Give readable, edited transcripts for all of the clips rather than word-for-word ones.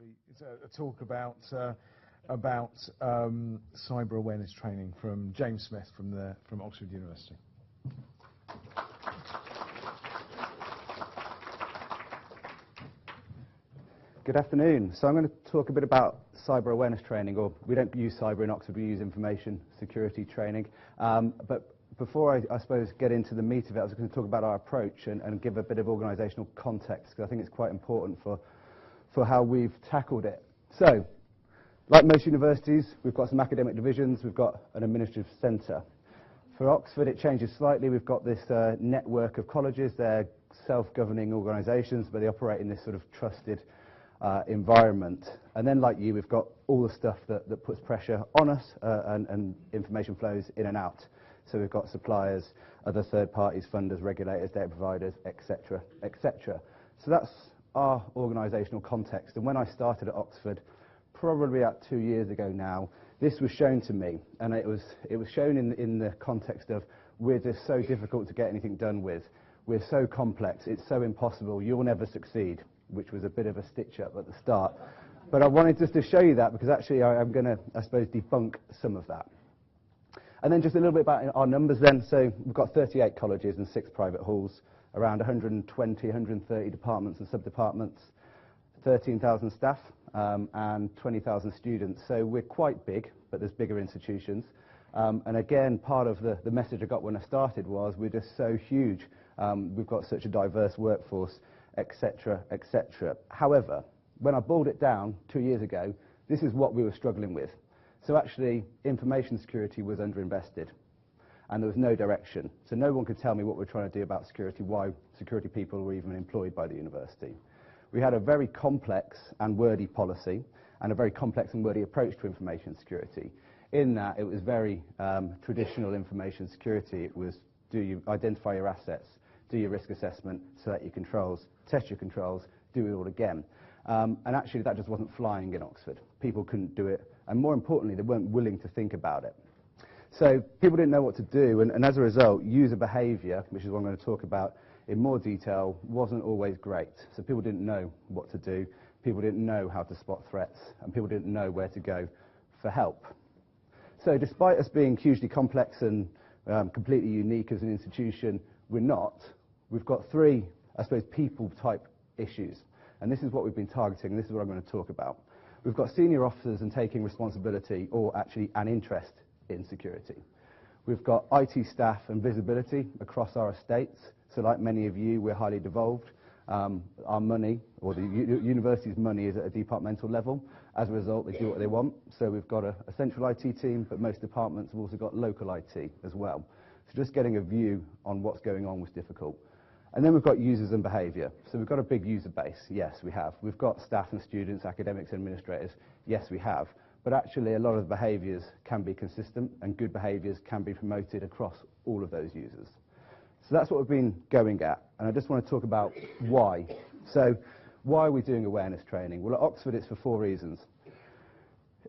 It's a talk about cyber awareness training from James Smith from Oxford University. Good afternoon. So I'm going to talk a bit about cyber awareness training, or we don't use cyber in Oxford, we use information security training. But before I suppose get into the meat of it, I was going to talk about our approach and give a bit of organisational context, because I think it's quite important for how we've tackled it. So, like most universities, we've got some academic divisions, we've got an administrative centre. For Oxford, it changes slightly. We've got this network of colleges. They're self-governing organisations, but they operate in this sort of trusted environment. And then, like you, we've got all the stuff that puts pressure on us and information flows in and out. So we've got suppliers, other third parties, funders, regulators, data providers, etc., etc. So that's our organisational context. And when I started at Oxford, probably about 2 years ago now, this was shown to me, and it was shown in the context of we're just so difficult to get anything done with. We're so complex, it's so impossible, you'll never succeed, which was a bit of a stitch-up at the start. But I wanted just to show you that, because actually I'm going to, I suppose, debunk some of that. And then just a little bit about our numbers then. So we've got 38 colleges and 6 private halls, around 120, 130 departments and sub-departments, 13,000 staff and 20,000 students. So we're quite big, but there's bigger institutions. And again, part of the message I got when I started was we're just so huge. We've got such a diverse workforce, etc., etc. However, when I boiled it down 2 years ago, this is what we were struggling with. So actually, information security was underinvested, and there was no direction. So no one could tell me what we're trying to do about security, why security people were even employed by the university. We had a very complex and wordy policy, and a very complex and wordy approach to information security. In that, it was very traditional information security. It was, do you identify your assets, do your risk assessment, select your controls, test your controls, do it all again. And actually, that just wasn't flying in Oxford. People couldn't do it, and more importantly, they weren't willing to think about it. So people didn't know what to do, and as a result, user behaviour, which is what I'm going to talk about in more detail, wasn't always great. So people didn't know what to do, people didn't know how to spot threats, and people didn't know where to go for help. So despite us being hugely complex and completely unique as an institution, we're not. We've got 3, I suppose, people-type issues. And this is what we've been targeting, and this is what I'm going to talk about. We've got senior officers and taking responsibility, or actually an interest in security. We've got IT staff and visibility across our estates. So like many of you, we're highly devolved. Our money, or the university's money, is at a departmental level. As a result, they do what they want. So we've got a central IT team, but most departments have also got local IT as well. So just getting a view on what's going on was difficult. And then we've got users and behaviour. So we've got a big user base. Yes, we have. We've got staff and students, academics and administrators. Yes, we have. But actually, a lot of the behaviours can be consistent, and good behaviours can be promoted across all of those users. So that's what we've been going at. And I just want to talk about why. So why are we doing awareness training? Well, at Oxford, it's for 4 reasons.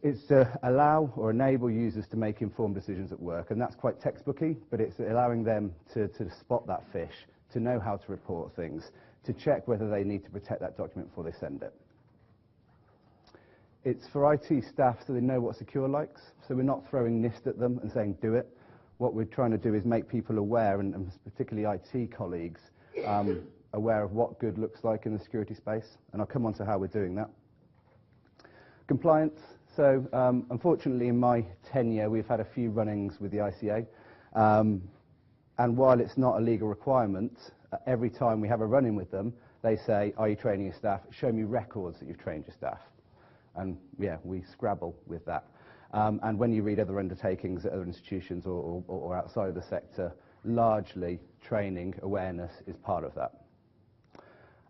It's to allow or enable users to make informed decisions at work. And that's quite textbooky, but it's allowing them to spot that fish, to know how to report things, to check whether they need to protect that document before they send it. It's for IT staff so they know what secure likes, so we're not throwing NIST at them and saying do it. What we're trying to do is make people aware, and particularly IT colleagues, aware of what good looks like in the security space, and I'll come on to how we're doing that. Compliance. So unfortunately in my tenure we've had a few run-ins with the ICA. And while it's not a legal requirement, every time we have a run-in with them, they say, are you training your staff? Show me records that you've trained your staff. And yeah, we scrabble with that. And when you read other undertakings at other institutions or outside of the sector, largely training awareness is part of that.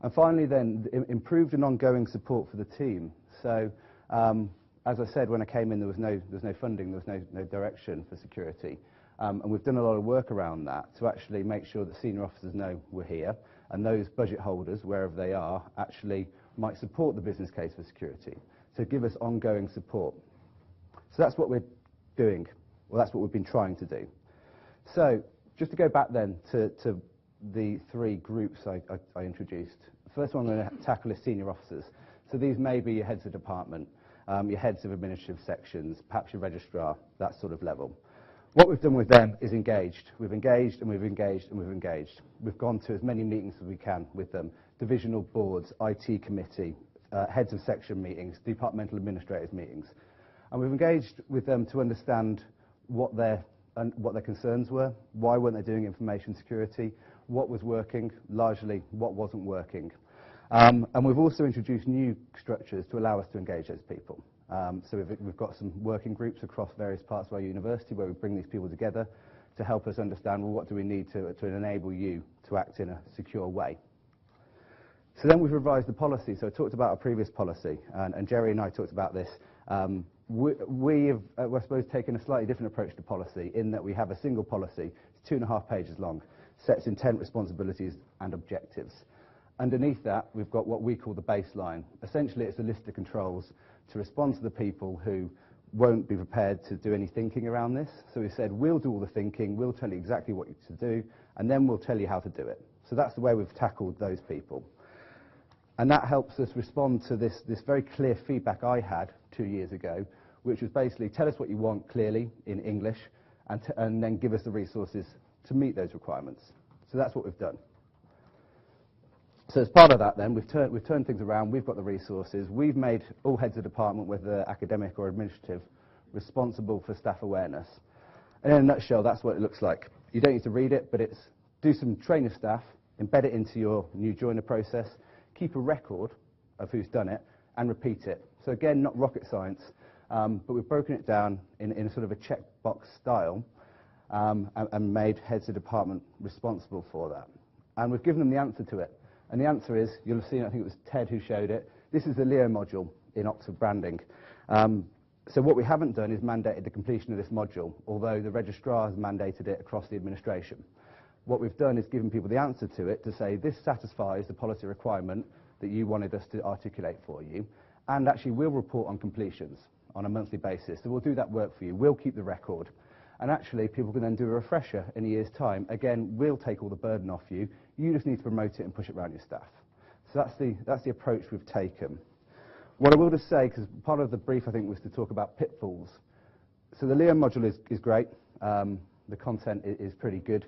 And finally then, improved and ongoing support for the team. So as I said, when I came in, there was no funding, there was no direction for security. And we've done a lot of work around that to actually make sure that senior officers know we're here, and those budget holders, wherever they are, actually might support the business case for security, to give us ongoing support. So that's what we're doing, well, that's what we've been trying to do. So just to go back then to the 3 groups I introduced. The first one I'm going to tackle is senior officers. So these may be your heads of department, your heads of administrative sections, perhaps your registrar, that sort of level. What we've done with them is engaged. We've engaged and we've engaged and we've engaged. We've gone to as many meetings as we can with them, divisional boards, IT committee, heads of section meetings, departmental administrators meetings. And we've engaged with them to understand what their concerns were, why weren't they doing information security, what was working, largely what wasn't working. And we've also introduced new structures to allow us to engage those people. So we've got some working groups across various parts of our university where we bring these people together to help us understand, well, what do we need to enable you to act in a secure way. So then we've revised the policy. So I talked about our previous policy, and Jerry and I talked about this. We have, I suppose, taken a slightly different approach to policy in that we have a single policy, it's 2.5 pages long, sets intent, responsibilities and objectives. Underneath that, we've got what we call the baseline. Essentially, it's a list of controls to respond to the people who won't be prepared to do any thinking around this. So we said, we'll do all the thinking, we'll tell you exactly what you to do, and then we'll tell you how to do it. So that's the way we've tackled those people. And that helps us respond to this very clear feedback I had 2 years ago, which was basically tell us what you want clearly in English, and then give us the resources to meet those requirements. So that's what we've done. So as part of that then, we've turned things around, we've got the resources, we've made all heads of department, whether academic or administrative, responsible for staff awareness. And in a nutshell, that's what it looks like. You don't need to read it, but it's do some training of staff, embed it into your new joiner process, keep a record of who's done it, and repeat it. So again, not rocket science, but we've broken it down in a sort of a checkbox style, and made heads of department responsible for that. And we've given them the answer to it. And the answer is, you'll have seen, I think it was Ted who showed it, this is the Leo module in Oxford branding. So what we haven't done is mandated the completion of this module, although the registrar has mandated it across the administration. What we've done is given people the answer to it to say, this satisfies the policy requirement that you wanted us to articulate for you, and actually we'll report on completions on a monthly basis. So we'll do that work for you, we'll keep the record. And actually, people can then do a refresher in a year's time. Again, we'll take all the burden off you. You just need to promote it and push it around your staff. So that's the approach we've taken. What I will just say, because part of the brief, I think, was to talk about pitfalls. So the Leo module is great. The content is pretty good.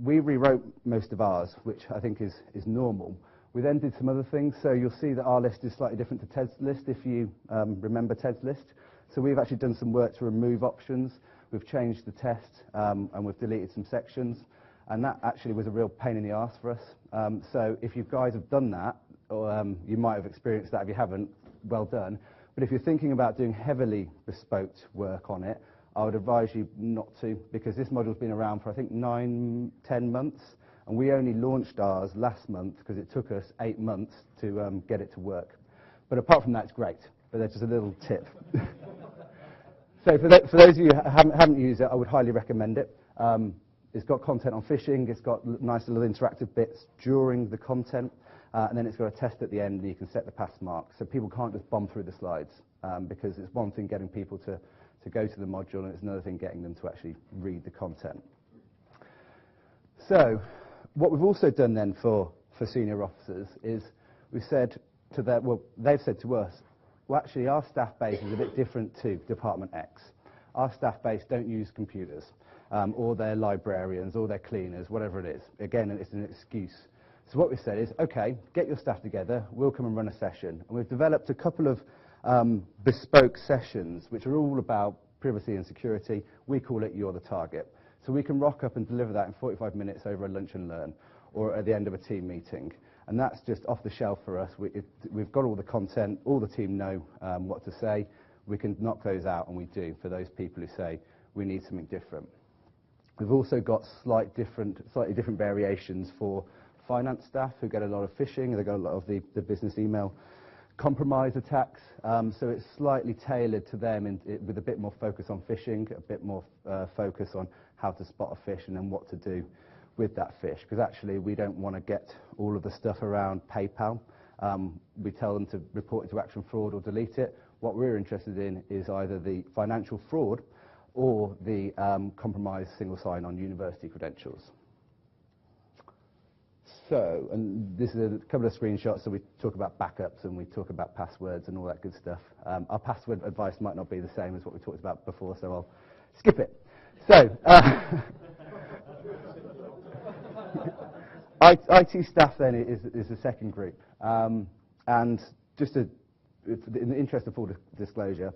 We rewrote most of ours, which I think is normal. We then did some other things. So you'll see that our list is slightly different to Ted's list, if you remember Ted's list. So we've actually done some work to remove options. We've changed the test, and we've deleted some sections, and that actually was a real pain in the arse for us. So if you guys have done that, or you might have experienced that. If you haven't, well done. But if you're thinking about doing heavily bespoke work on it, I would advise you not to, because this module's been around for, I think, 9-10 months, and we only launched ours last month because it took us 8 months to get it to work. But apart from that, it's great. But there's just a little tip. So for those of you who haven't used it, I would highly recommend it. It's got content on phishing, it's got nice little interactive bits during the content, and then it's got a test at the end and you can set the pass mark. So people can't just bomb through the slides, because it's one thing getting people to go to the module, and it's another thing getting them to actually read the content. So what we've also done then for senior officers is we've said to them, well, they've said to us, well, actually, our staff base is a bit different to Department X. Our staff base don't use computers, or they're librarians, or they're cleaners, whatever it is. Again, it's an excuse. So what we said is, OK, get your staff together, we'll come and run a session. And we've developed a couple of bespoke sessions, which are all about privacy and security. We call it You're the Target. So we can rock up and deliver that in 45 minutes over a lunch and learn, or at the end of a team meeting. And that's just off the shelf for us. We've got all the content, all the team know what to say. We can knock those out, and we do, for those people who say we need something different. We've also got slightly different variations for finance staff who get a lot of phishing, they get a lot of the business email compromise attacks. So it's slightly tailored to them with a bit more focus on phishing, a bit more focus on how to spot a fish and then what to do with that fish, because actually we don't want to get all of the stuff around PayPal. We tell them to report it to action fraud or delete it. What we're interested in is either the financial fraud or the compromised single sign-on university credentials. So, and this is a couple of screenshots, so we talk about backups and we talk about passwords and all that good stuff. Our password advice might not be the same as what we talked about before, so I'll skip it. So, IT staff then is the second group. And just in the interest of full disclosure,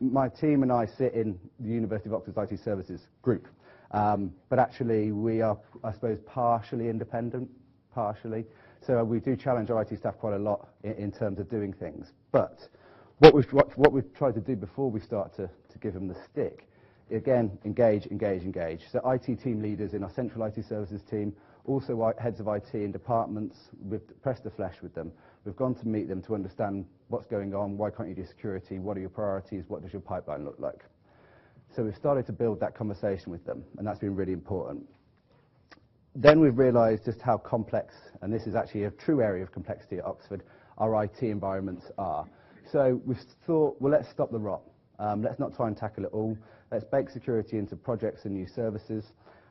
my team and I sit in the University of Oxford's IT Services group. But actually, we are, I suppose, partially independent, partially. So we do challenge our IT staff quite a lot in terms of doing things. But what we've tried to do before we start to give them the stick, again, engage. So IT team leaders in our central IT services team, also heads of IT in departments, we've pressed the flesh with them. We've gone to meet them to understand what's going on, why can't you do security, what are your priorities, what does your pipeline look like. So we've started to build that conversation with them, and that's been really important. Then we've realised just how complex, and this is actually a true area of complexity at Oxford, our IT environments are. So we've thought, well, let's stop the rot. Let's not try and tackle it all. Let's bake security into projects and new services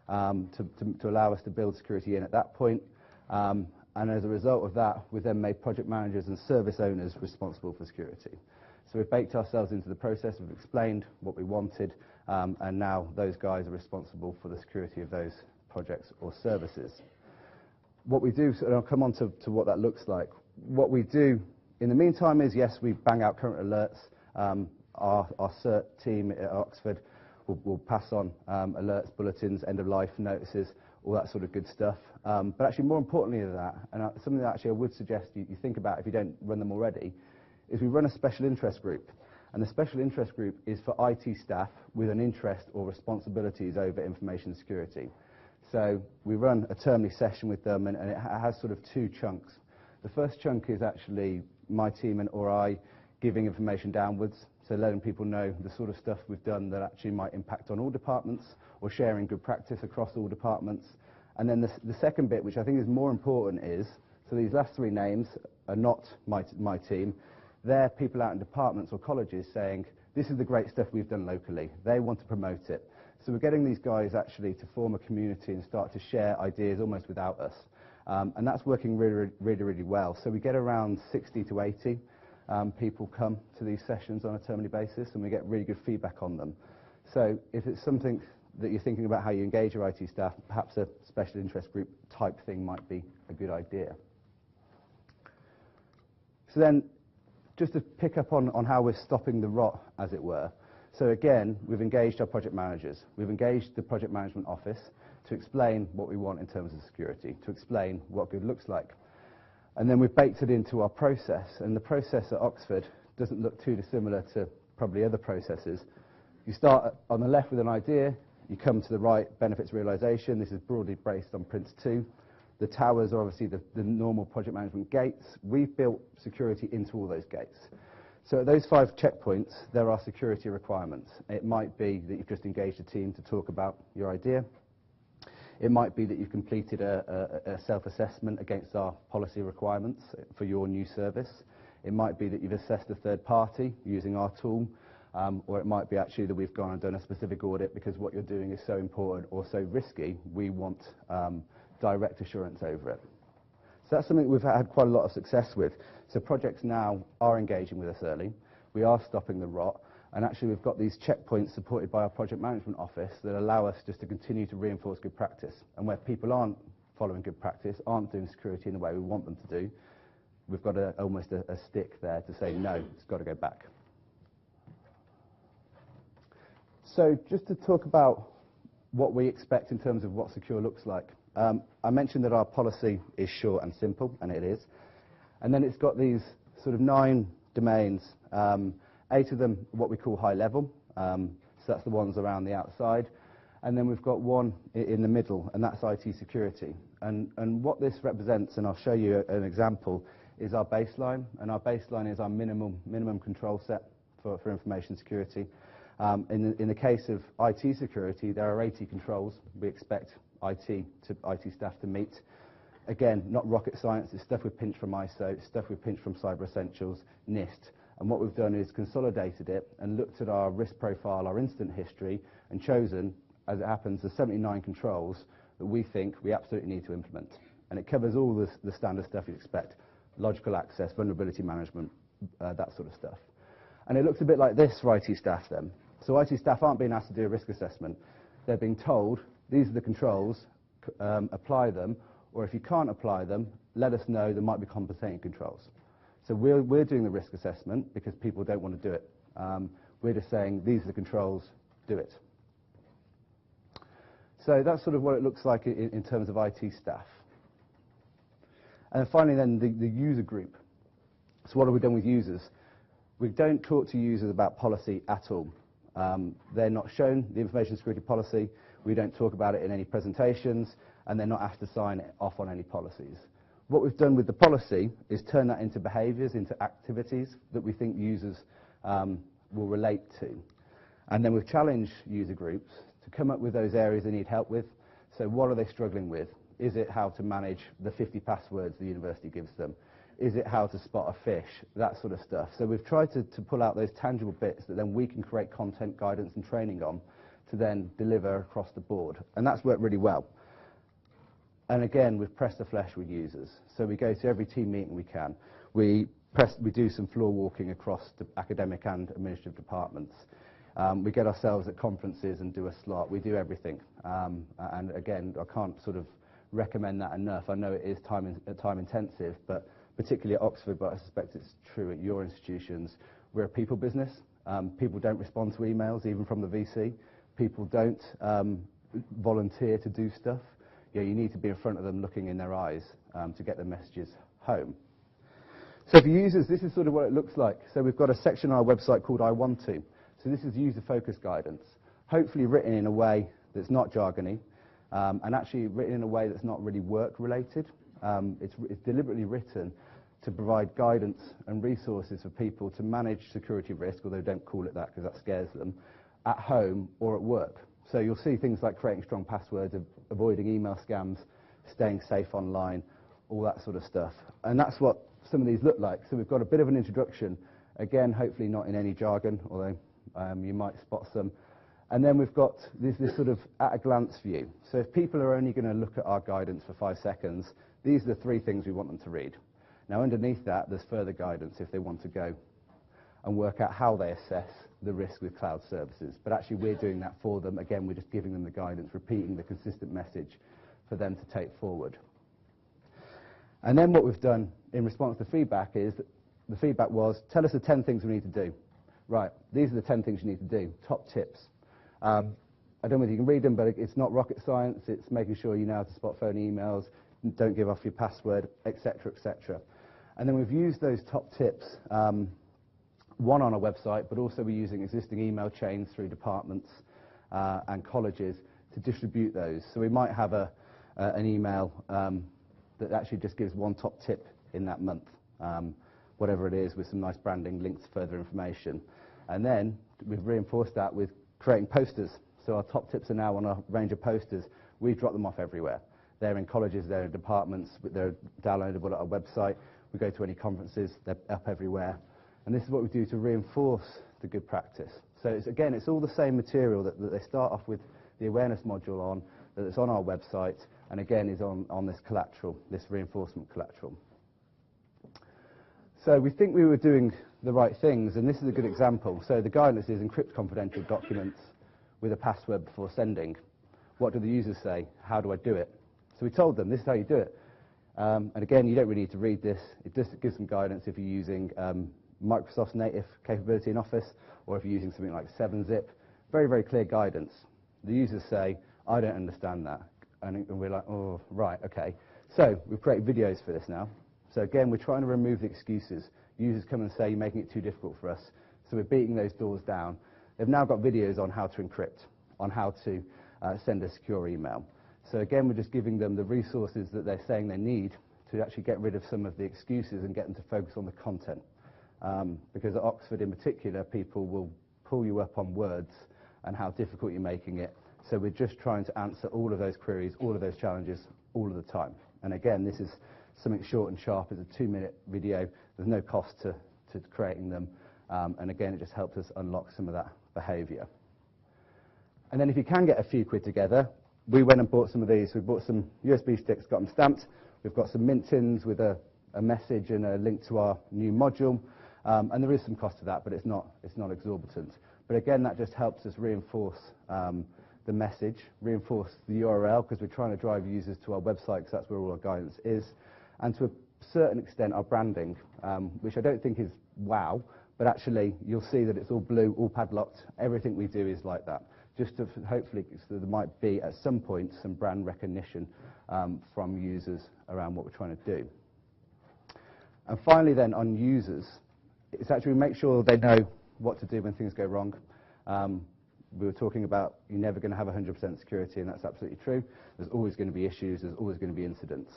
to allow us to build security in at that point. And as a result of that, we've then made project managers and service owners responsible for security. So we've baked ourselves into the process, we've explained what we wanted, and now those guys are responsible for the security of those projects or services. What we do, and I'll come on to what that looks like, what we do in the meantime is, yes, we bang out current alerts. Our CERT team at Oxford will pass on alerts, bulletins, end-of-life notices, all that sort of good stuff. But actually, more importantly than that, and something that actually I would suggest you think about if you don't run them already, is we run a special interest group. And the special interest group is for IT staff with an interest or responsibilities over information security. So we run a termly session with them, and it has sort of two chunks. The first chunk is actually my team or I giving information downwards, so letting people know the sort of stuff we've done that actually might impact on all departments, or sharing good practice across all departments. And then the second bit, which I think is more important, is, so these last three names are not my team. They're people out in departments or colleges saying, this is the great stuff we've done locally. They want to promote it. So we're getting these guys actually to form a community and start to share ideas almost without us. And that's working really well. So we get around 60 to 80 people come to these sessions on a termly basis, and we get really good feedback on them. So if it's something that you're thinking about how you engage your IT staff, perhaps a special interest group type thing might be a good idea. So then, just to pick up on how we're stopping the rot, as it were. So again, we've engaged our project managers. We've engaged the project management office to explain what we want in terms of security, to explain what good looks like. And then we've baked it into our process. And the process at Oxford doesn't look too dissimilar to probably other processes. You start on the left with an idea, you come to the right, benefits realization. This is broadly based on Prince 2. The towers are obviously the normal project management gates. We've built security into all those gates. So at those 5 checkpoints, there are security requirements. It might be that you've just engaged a team to talk about your idea. It might be that you've completed a self-assessment against our policy requirements for your new service. It might be that you've assessed a third party using our tool. Or it might be actually that we've gone and done a specific audit because what you're doing is so important or so risky, we want direct assurance over it. So that's something we've had quite a lot of success with. So projects now are engaging with us early. We are stopping the rot. And actually we've got these checkpoints supported by our project management office that allow us just to continue to reinforce good practice. And where people aren't following good practice, aren't doing security in the way we want them to do, we've got almost a stick there to say, no, it's got to go back. So just to talk about what we expect in terms of what secure looks like. I mentioned that our policy is short and simple, and it is. And then it's got these sort of 9 domains, 8 of them what we call high level, so that's the ones around the outside. And then we've got one in the middle, and that's IT security. And what this represents, and I'll show you an example, is our baseline. And our baseline is our minimum control set for information security. In the case of IT security, there are 80 controls we expect IT staff to meet. Again, not rocket science, it's stuff we've pinched from ISO, it's stuff we've pinched from Cyber Essentials, NIST. And what we've done is consolidated it and looked at our risk profile, our incident history, and chosen, as it happens, the 79 controls that we think we absolutely need to implement. And it covers all the standard stuff you'd expect: logical access, vulnerability management, that sort of stuff. And it looks a bit like this for IT staff then. So IT staff aren't being asked to do a risk assessment. They're being told, these are the controls, apply them, or if you can't apply them, let us know there might be compensating controls. So we're doing the risk assessment because people don't want to do it. We're just saying, these are the controls, do it. So that's sort of what it looks like in terms of IT staff. And then finally then, the user group. So what have we done with users? We don't talk to users about policy at all. They're not shown the information security policy. We don't talk about it in any presentations, and they're not asked to sign off on any policies. What we've done with the policy is turn that into behaviours, into activities that we think users will relate to. And then we've challenged user groups to come up with those areas they need help with. So what are they struggling with? Is it how to manage the 50 passwords the university gives them? Is it how to spot a fish? That sort of stuff. So we've tried to pull out those tangible bits that then we can create content, guidance and training on to then deliver across the board. And that's worked really well. And again, we've pressed the flesh with users. So we go to every team meeting we can. We do some floor walking across the academic and administrative departments. We get ourselves at conferences and do a slot. We do everything. And again, I can't sort of recommend that enough. I know it is time intensive, but particularly at Oxford, but I suspect it's true at your institutions. We're a people business. People don't respond to emails, even from the VC. People don't volunteer to do stuff. You need to be in front of them, looking in their eyes to get the messages home. So for users, this is sort of what it looks like. So we've got a section on our website called I Want To. So this is user-focused guidance, hopefully written in a way that's not jargony, and actually written in a way that's not really work-related. It's deliberately written to provide guidance and resources for people to manage security risk, although don't call it that because that scares them, at home or at work. So you'll see things like creating strong passwords, avoiding email scams, staying safe online, all that sort of stuff. And that's what some of these look like. So we've got a bit of an introduction, again, hopefully not in any jargon, although you might spot some. And then we've got this sort of at-a-glance view. So if people are only going to look at our guidance for 5 seconds, these are the 3 things we want them to read. Now, underneath that, there's further guidance if they want to go and work out how they assess the risk with cloud services. But actually, we're doing that for them. Again, we're just giving them the guidance, repeating the consistent message for them to take forward. And then what we've done in response to feedback is, the feedback was, tell us the 10 things we need to do. Right, these are the 10 things you need to do, top tips. I don't know whether you can read them, but it's not rocket science. It's making sure you know how to spot phony emails, don't give off your password, etc., etc. And then we've used those top tips, one on our website, but also we're using existing email chains through departments and colleges to distribute those. So we might have an email that actually just gives one top tip in that month, whatever it is, with some nice branding, links to further information. And then we've reinforced that with creating posters. So our top tips are now on a range of posters. We drop them off everywhere. They're in colleges, they're in departments, they're downloadable at our website. We go to any conferences, they're up everywhere. And this is what we do to reinforce the good practice. So again, it's all the same material that they start off with the awareness module on, that it's on our website, and again is on this collateral, this reinforcement collateral. So we think we were doing the right things, and this is a good example. So the guidance is encrypt confidential documents with a password before sending. What do the users say? How do I do it? So we told them, this is how you do it. And again, you don't really need to read this. It just gives some guidance if you're using Microsoft's native capability in Office, or if you're using something like 7-zip. Very, very clear guidance. The users say, I don't understand that. And we're like, oh, right, okay. So we've created videos for this now. So again, we're trying to remove the excuses. Users come and say, you're making it too difficult for us. So we're beating those doors down. They've now got videos on how to encrypt, on how to send a secure email. So again, we're just giving them the resources that they're saying they need to actually get rid of some of the excuses and get them to focus on the content. Because at Oxford in particular, people will pull you up on words and how difficult you're making it. So we're just trying to answer all of those queries, all of those challenges, all of the time. And again, this is something short and sharp. It's a 2-minute video. There's no cost to creating them. And again, it just helps us unlock some of that behaviour. And then if you can get a few quid together, we went and bought some of these. We bought some USB sticks, got them stamped. We've got some mint-ins with a message and a link to our new module, and there is some cost to that, but it's not exorbitant. But again, that just helps us reinforce the message, reinforce the URL, because we're trying to drive users to our website, because that's where all our guidance is, and to a certain extent our branding, which I don't think is wow, but actually you'll see that it's all blue, all padlocked. Everything we do is like that, just to hopefully so there might be at some point some brand recognition from users around what we're trying to do. And finally then, on users, it's actually make sure they know what to do when things go wrong. We were talking about you're never going to have 100% security, and that's absolutely true. There's always going to be issues, there's always going to be incidents.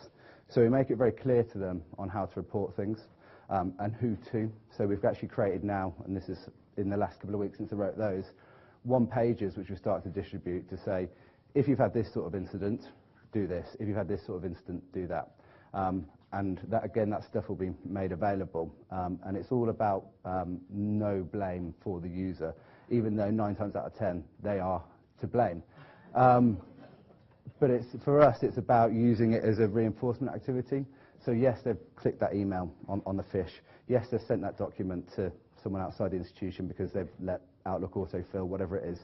So we make it very clear to them on how to report things and who to. So we've actually created now, and this is in the last couple of weeks since I wrote those, one-pagers which we start to distribute to say, if you've had this sort of incident, do this. If you've had this sort of incident, do that. And that, again, that stuff will be made available. And it's all about no blame for the user, even though 9 times out of 10 they are to blame. But for us, it's about using it as a reinforcement activity. So yes, they've clicked that email on the fish. Yes, they've sent that document to someone outside the institution because they've let Outlook autofill, whatever it is.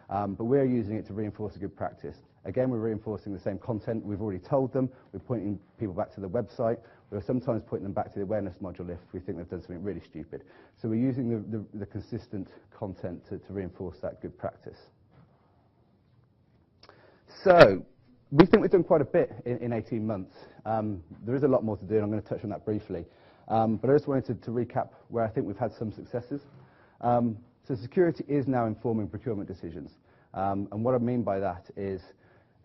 But we're using it to reinforce a good practice. Again, we're reinforcing the same content we've already told them. We're pointing people back to the website. We're sometimes pointing them back to the awareness module if we think they've done something really stupid. So we're using the consistent content to reinforce that good practice. So we think we've done quite a bit in 18 months. There is a lot more to do, and I'm going to touch on that briefly. But I just wanted to recap where I think we've had some successes. So security is now informing procurement decisions. And what I mean by that is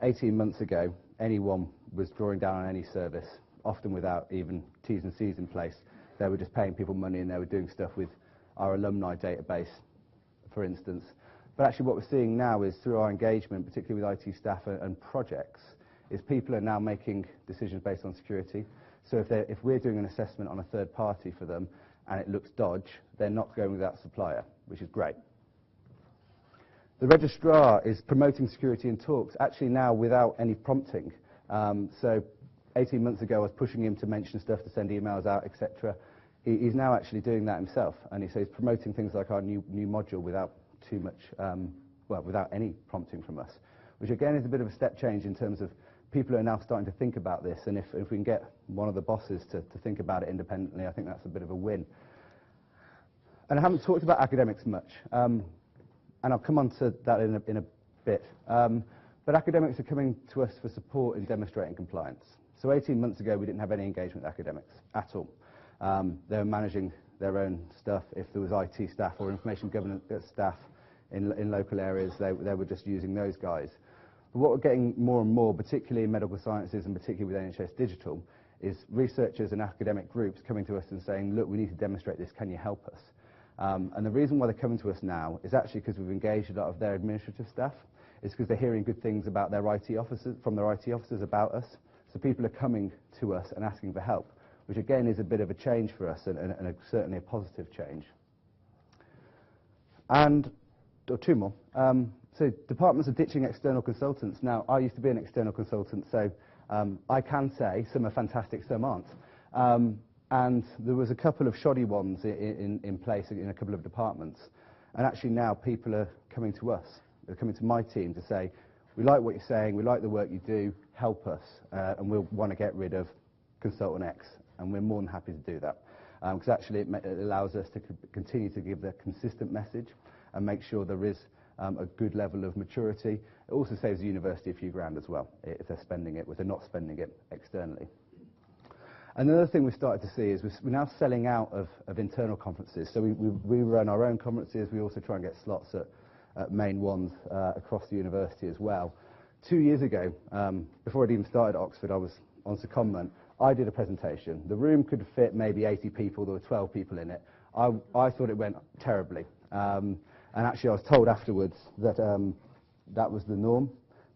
18 months ago, anyone was drawing down on any service, often without even T's and C's in place. They were just paying people money, and they were doing stuff with our alumni database, for instance. But actually what we're seeing now is through our engagement, particularly with IT staff and projects, is people are now making decisions based on security. So if we're doing an assessment on a third party for them and it looks dodge, they're not going with that supplier, which is great. The registrar is promoting security in talks, actually now without any prompting. So 18 months ago I was pushing him to mention stuff, to send emails out, etc. He's now actually doing that himself, and he's promoting things like our new module without too much, without any prompting from us, which again is a bit of a step change in terms of people are now starting to think about this, and if we can get one of the bosses to think about it independently, I think that's a bit of a win. And I haven't talked about academics much, and I'll come on to that in a bit. But academics are coming to us for support in demonstrating compliance. So 18 months ago, we didn't have any engagement with academics at all. They were managing their own stuff. If there was IT staff or information governance staff in local areas, they were just using those guys. But what we're getting more and more, particularly in medical sciences and particularly with NHS Digital, is researchers and academic groups coming to us and saying, look, we need to demonstrate this, can you help us? And the reason why they're coming to us now is actually because we've engaged a lot of their administrative staff. It's because they're hearing good things about their IT officers, from their IT officers about us. So people are coming to us and asking for help, which again is a bit of a change for us and certainly a positive change. And two more. So departments are ditching external consultants. Now, I used to be an external consultant, so I can say some are fantastic, some aren't. And there was a couple of shoddy ones in place in a couple of departments. And actually now people are coming to us. They're coming to my team to say, we like what you're saying, we like the work you do, help us, and we'll want to get rid of consultant X. And we're more than happy to do that. Because actually it allows us to continue to give the consistent message and make sure there is a good level of maturity. It also saves the university a few grand as well, if they're spending it, if they're not spending it externally. Another thing we've started to see is we're now selling out of internal conferences. So we run our own conferences. We also try and get slots at main ones across the university as well. 2 years ago, before I'd even started at Oxford, I was on secondment. I did a presentation. The room could fit maybe 80 people. There were 12 people in it. I thought it went terribly. And actually, I was told afterwards that that was the norm.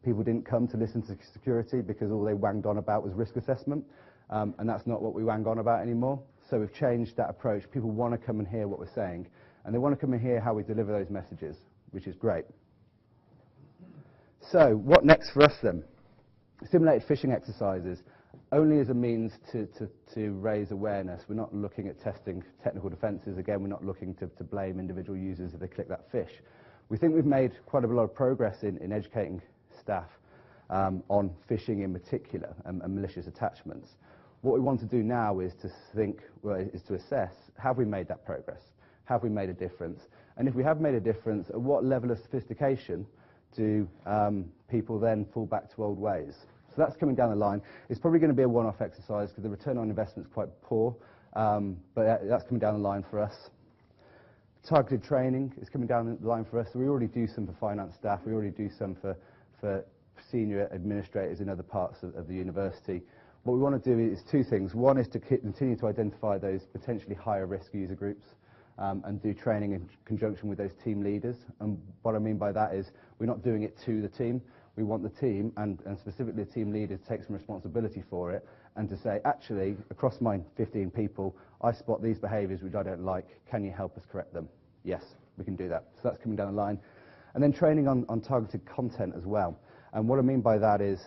People didn't come to listen to security because all they wanged on about was risk assessment. And that's not what we wang on about anymore. So we've changed that approach. People want to come and hear what we're saying. And they want to come and hear how we deliver those messages, which is great. So what next for us then? Simulated phishing exercises. only as a means to raise awareness. We're not looking at testing technical defences. Again, we're not looking to blame individual users if they click that fish. We think we've made quite a lot of progress in educating staff on phishing in particular and malicious attachments. What we want to do now is to assess, have we made that progress? Have we made a difference? And if we have made a difference, at what level of sophistication do people then fall back to old ways? So that's coming down the line. It's probably going to be a one-off exercise because the return on investment is quite poor, but that's coming down the line for us. Targeted training is coming down the line for us. So we already do some for finance staff. We already do some for senior administrators in other parts of the university. What we want to do is two things. One is to continue to identify those potentially higher risk user groups and do training in conjunction with those team leaders. And what I mean by that is we're not doing it to the team. We want the team, and specifically the team leader, to take some responsibility for it and to say, actually, across my 15 people, I spot these behaviours which I don't like. Can you help us correct them? Yes, we can do that. So that's coming down the line. And then training on targeted content as well. And what I mean by that is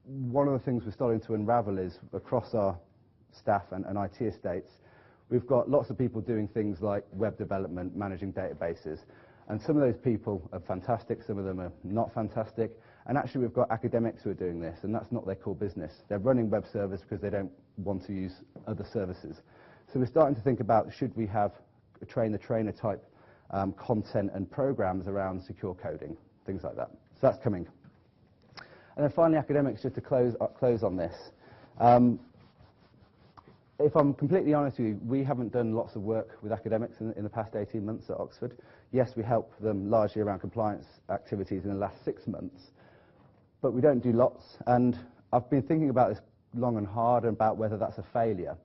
one of the things we're starting to unravel is across our staff and IT estates, we've got lots of people doing things like web development, managing databases. And some of those people are fantastic, some of them are not fantastic. And actually we've got academics who are doing this, and that's not their core business. They're running web servers because they don't want to use other services. So we're starting to think about, should we have a train-the-trainer type content and programs around secure coding, things like that. So that's coming. And then finally, academics, just to close on this. If I'm completely honest with you, we haven't done lots of work with academics in the past 18 months at Oxford. Yes, we help them largely around compliance activities in the last 6 months, but we don't do lots. And I've been thinking about this long and hard about whether that's a failure,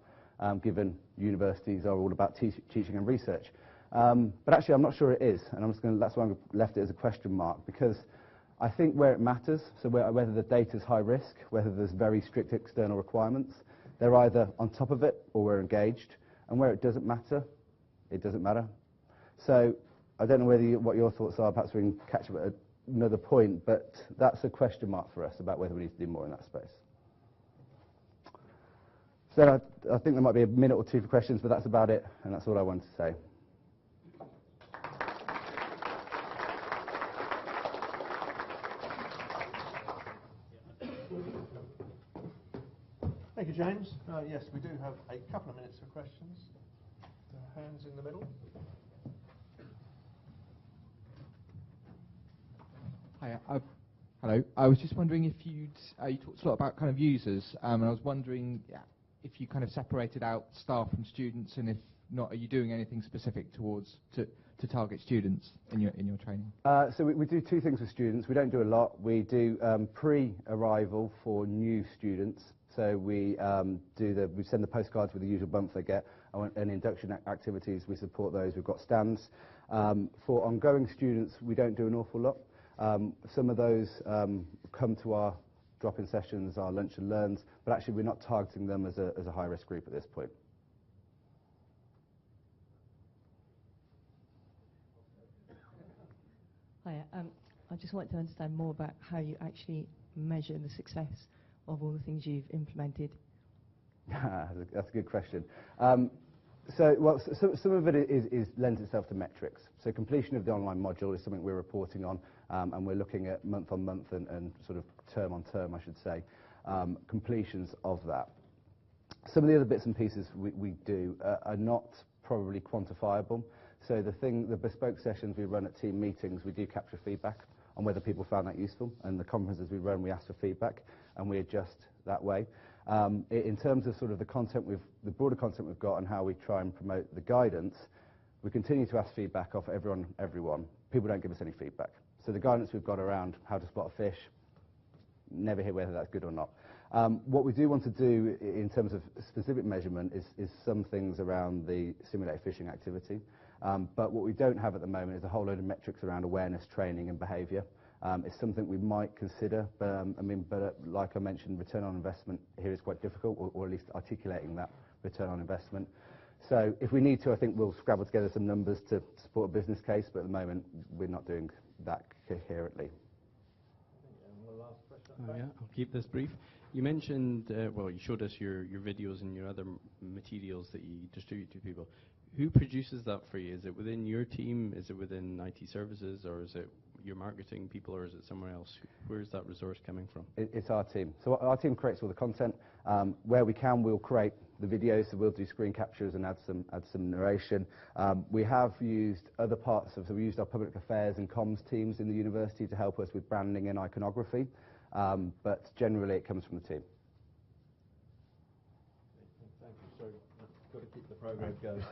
given universities are all about teaching and research. But actually, I'm not sure it is, and that's why I've left it as a question mark, because I think where it matters, so whether the data is high risk, whether there's very strict external requirements, they're either on top of it or we're engaged. And where it doesn't matter, it doesn't matter. So I don't know what your thoughts are. Perhaps we can catch up at another point, but that's a question mark for us about whether we need to do more in that space. So I think there might be a minute or two for questions, but that's about it, and that's all I wanted to say. Thank you, James. Yes, we do have a couple of minutes for questions. Hands in the middle. Hi. Hello. I was just wondering if you talked a lot about kind of users, and I was wondering if you kind of separated out staff from students, and if not, are you doing anything specific to target students in your training? So we do two things with students. We don't do a lot. We do pre-arrival for new students. So we send the postcards with the usual bumps they get, and induction activities, we support those. We've got stands. For ongoing students, we don't do an awful lot. Some of those come to our drop-in sessions, our lunch and learns, but actually we're not targeting them as a high-risk group at this point. Hi, I just want to understand more about how you actually measure the success of all the things you've implemented. That's a good question. Some of it lends itself to metrics. So completion of the online module is something we're reporting on, and we're looking at month on month and sort of term on term, I should say, completions of that. Some of the other bits and pieces we do are not probably quantifiable. So the bespoke sessions we run at team meetings, we do capture feedback on whether people found that useful, and the conferences we run, we ask for feedback, and we adjust that way. In terms of sort of the broader content we've got and how we try and promote the guidance, we continue to ask feedback off everyone. People don't give us any feedback. So the guidance we've got around how to spot a fish, never hear whether that's good or not. What we do want to do in terms of specific measurement is some things around the simulated phishing activity. But what we don't have at the moment is a whole load of metrics around awareness, training and behaviour. It's something we might consider, but like I mentioned, return on investment here is quite difficult, or at least articulating that return on investment. So if we need to, I think we'll scrabble together some numbers to support a business case, but at the moment we're not doing that coherently. One last question. Yeah, I'll keep this brief. You mentioned, well, you showed us your videos and your other materials that you distribute to people. Who produces that for you? Is it within your team? Is it within IT services? Or is it your marketing people? Or is it somewhere else? Where is that resource coming from? It's our team. So our team creates all the content. Where we can, we'll create the videos, so we'll do screen captures and add some narration. We have used other parts of, so we used our public affairs and comms teams in the university to help us with branding and iconography, but generally it comes from the team. Thank you. So, I've got to keep the program going.